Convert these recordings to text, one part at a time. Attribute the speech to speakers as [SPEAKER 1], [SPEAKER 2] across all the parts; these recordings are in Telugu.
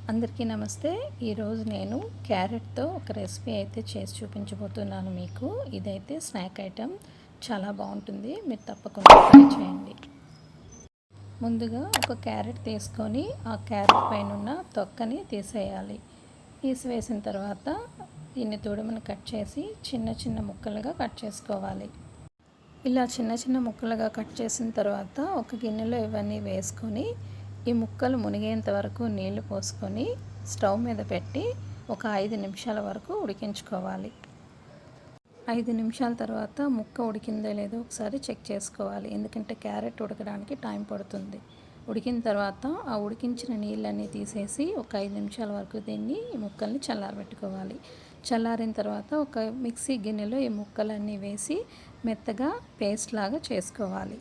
[SPEAKER 1] అందరికీ నమస్తే. ఈరోజు నేను క్యారెట్తో ఒక రెసిపీ అయితే చేసి చూపించబోతున్నాను మీకు. ఇదైతే స్నాక్ ఐటెం, చాలా బాగుంటుంది. మీరు తప్పకుండా ట్రై చేయండి. ముందుగా ఒక క్యారెట్ తీసుకొని ఆ క్యారెట్ పైన ఉన్న తొక్కని తీసేయాలి. తీసివేసిన తర్వాత దీన్ని తొడుమును కట్ చేసి చిన్న చిన్న ముక్కలుగా కట్ చేసుకోవాలి. ఇలా చిన్న చిన్న ముక్కలుగా కట్ చేసిన తర్వాత ఒక గిన్నెలో ఇవన్నీ వేసుకొని ఈ ముక్కలు మునిగేంత వరకు నీళ్లు పోసుకొని స్టవ్ మీద పెట్టి ఒక 5 నిమిషాల వరకు ఉడికించుకోవాలి. 5 నిమిషాల తర్వాత ముక్క ఉడికిందో లేదో ఒకసారి చెక్ చేసుకోవాలి. ఎందుకంటే క్యారెట్ ఉడకడానికి టైం పడుతుంది. ఉడికిన తర్వాత ఆ ఉడికించిన నీళ్ళన్నీ తీసేసి ఒక 5 నిమిషాల వరకు ఈ ముక్కల్ని చల్లారబెట్టుకోవాలి. చల్లారిన తర్వాత ఒక మిక్సీ గిన్నెలో ఈ ముక్కలన్నీ వేసి మెత్తగా పేస్ట్ లాగా చేసుకోవాలి.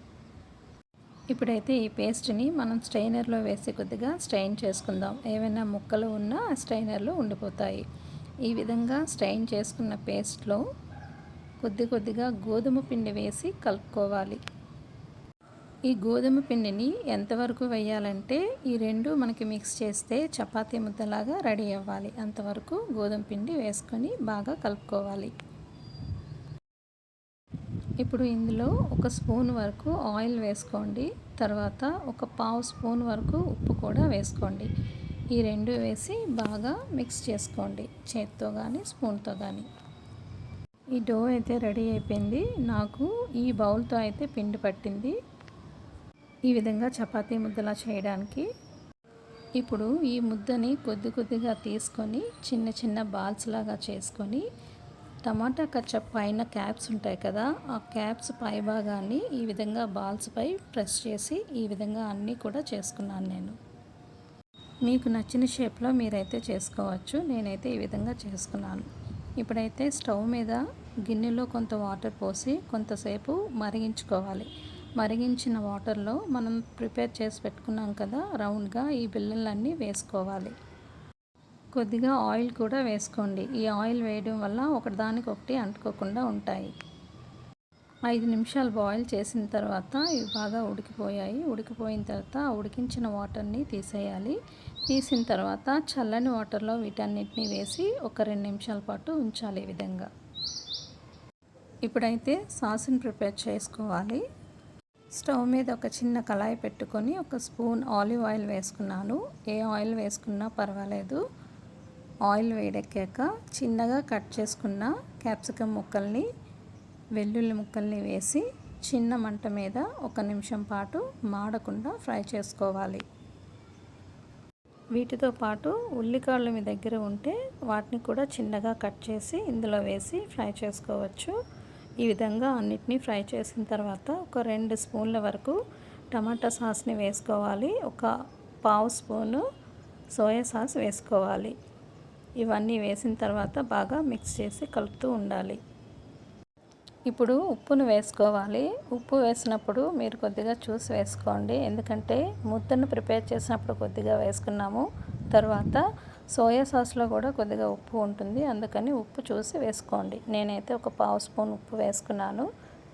[SPEAKER 1] ఇప్పుడైతే ఈ పేస్ట్ని మనం స్ట్రైనర్లో వేసి కొద్దిగా స్ట్రెయిన్ చేసుకుందాం. ఏవైనా ముక్కలు ఉన్నా స్ట్రైనర్లో ఉండిపోతాయి. ఈ విధంగా స్ట్రెయిన్ చేసుకున్న పేస్ట్లో కొద్దిగా గోధుమ పిండి వేసి కలుపుకోవాలి. ఈ గోధుమ పిండిని ఎంతవరకు వేయాలంటే ఈ రెండు మనకి మిక్స్ చేస్తే చపాతీ ముద్దలాగా రెడీ అవ్వాలి. అంతవరకు గోధుమ పిండి వేసుకొని బాగా కలుపుకోవాలి. ఇప్పుడు ఇందులో ఒక స్పూన్ వరకు ఆయిల్ వేసుకోండి. తర్వాత ఒక పావు స్పూన్ వరకు ఉప్పు కూడా వేసుకోండి. ఈ రెండు వేసి బాగా మిక్స్ చేసుకోండి, చేత్తో కానీ స్పూన్తో కానీ. ఈ డో అయితే రెడీ అయిపోయింది. నాకు ఈ బౌల్తో అయితే పిండి పట్టింది ఈ విధంగా చపాతీ ముద్దలా చేయడానికి. ఇప్పుడు ఈ ముద్దని కొద్దిగా తీసుకొని చిన్న చిన్న బాల్స్ లాగా చేసుకొని టమాటా కచ్చప్ పైన క్యాప్స్ ఉంటాయి కదా, ఆ క్యాప్స్ పై భాగాన్ని ఈ విధంగా బాల్స్ పై ప్రెస్ చేసి ఈ విధంగా అన్నీ కూడా చేసుకున్నాను నేను. మీకు నచ్చిన షేప్లో మీరైతే చేసుకోవచ్చు. నేనైతే ఈ విధంగా చేసుకున్నాను. ఇప్పుడైతే స్టవ్ మీద గిన్నెలో కొంత వాటర్ పోసి కొంతసేపు మరిగించుకోవాలి. మరిగించిన వాటర్లో మనం ప్రిపేర్ చేసి పెట్టుకున్నాం కదా రౌండ్గా, ఈ బిళ్ళలన్నీ వేసుకోవాలి. కొద్దిగా ఆయిల్ కూడా వేసుకోండి. ఈ ఆయిల్ వేయడం వల్ల ఒకదానికొకటి అంటుకోకుండా ఉంటాయి. 5 నిమిషాలు బాయిల్ చేసిన తర్వాత ఇవి బాగా ఉడికిపోయాయి. ఉడికిపోయిన తర్వాత ఉడికించిన వాటర్ని తీసేయాలి. తీసిన తర్వాత చల్లని వాటర్లో వీటన్నిటిని వేసి ఒక 2 నిమిషాల పాటు ఉంచాలి ఈ విధంగా. ఇప్పుడైతే సాస్ని ప్రిపేర్ చేసుకోవాలి. స్టవ్ మీద ఒక చిన్న కళాయి పెట్టుకొని ఒక స్పూన్ ఆలివ్ ఆయిల్ వేసుకున్నాను. ఏ ఆయిల్ వేసుకున్నా పర్వాలేదు. ఆయిల్ వేడెక్కాక చిన్నగా కట్ చేసుకున్న క్యాప్సికమ్ ముక్కల్ని, వెల్లుల్లి ముక్కల్ని వేసి చిన్న మంట మీద 1 నిమిషం పాటు మాడకుండా ఫ్రై చేసుకోవాలి. వీటితో పాటు ఉల్లికాడలు మీ దగ్గర ఉంటే వాటిని కూడా చిన్నగా కట్ చేసి ఇందులో వేసి ఫ్రై చేసుకోవచ్చు. ఈ విధంగా అన్నిటినీ ఫ్రై చేసిన తర్వాత ఒక 2 స్పూన్ల వరకు టమాటా సాస్ని వేసుకోవాలి. ఒక పావు స్పూను సోయా సాస్ వేసుకోవాలి. ఇవన్నీ వేసిన తర్వాత బాగా మిక్స్ చేసి కలుపుతూ ఉండాలి. ఇప్పుడు ఉప్పును వేసుకోవాలి. ఉప్పు వేసినప్పుడు మీరు కొద్దిగా చూసి వేసుకోండి. ఎందుకంటే ముద్దను ప్రిపేర్ చేసినప్పుడు కొద్దిగా వేసుకున్నాము. తర్వాత సోయా సాస్లో కూడా కొద్దిగా ఉప్పు ఉంటుంది, అందుకని ఉప్పు చూసి వేసుకోండి. నేనైతే ఒక పావు స్పూన్ ఉప్పు వేసుకున్నాను.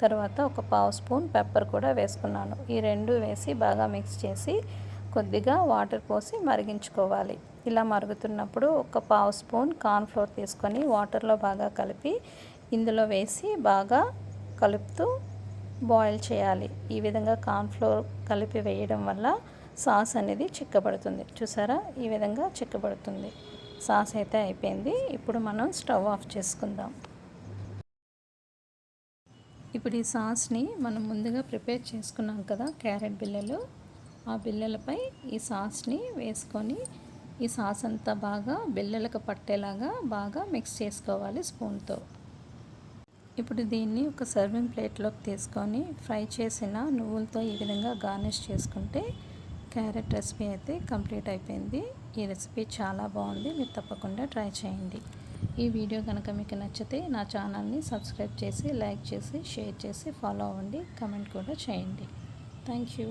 [SPEAKER 1] తర్వాత ఒక పావు స్పూన్ పెప్పర్ కూడా వేసుకున్నాను. ఈ రెండు వేసి బాగా మిక్స్ చేసి కొద్దిగా వాటర్ పోసి మరిగించుకోవాలి. ఇలా మరుగుతున్నప్పుడు ఒక పావు స్పూన్ కార్న్ఫ్లోర్ తీసుకొని వాటర్లో బాగా కలిపి ఇందులో వేసి బాగా కలుపుతూ బాయిల్ చేయాలి. ఈ విధంగా కార్న్ఫ్లోర్ కలిపి వేయడం వల్ల సాస్ అనేది చిక్కబడుతుంది. చూసారా, ఈ విధంగా చిక్కబడుతుంది. సాస్ అయితే అయిపోయింది. ఇప్పుడు మనం స్టవ్ ఆఫ్ చేసుకుందాం. ఇప్పుడు ఈ సాస్ని మనం ముందుగా ప్రిపేర్ చేసుకున్నాం కదా క్యారెట్ బిళ్ళలు, ఆ బిళ్ళలపై ఈ సాస్ని వేసుకొని ఈ సాస్ అంతా బాగా బిళ్ళలకు పట్టేలాగా బాగా మిక్స్ చేసుకోవాలి స్పూన్తో. ఇప్పుడు దీన్ని ఒక సర్వింగ్ ప్లేట్లోకి తీసుకొని ఫ్రై చేసిన నువ్వులతో ఈ విధంగా గార్నిష్ చేసుకుంటే క్యారెట్ రెసిపీ అయితే కంప్లీట్ అయిపోయింది. ఈ రెసిపీ చాలా బాగుంది. మీరు తప్పకుండా ట్రై చేయండి. ఈ వీడియో కనుక మీకు నచ్చితే నా ఛానల్ని సబ్స్క్రైబ్ చేసి, లైక్ చేసి, షేర్ చేసి ఫాలో అవ్వండి. కమెంట్ కూడా చేయండి. Thank you.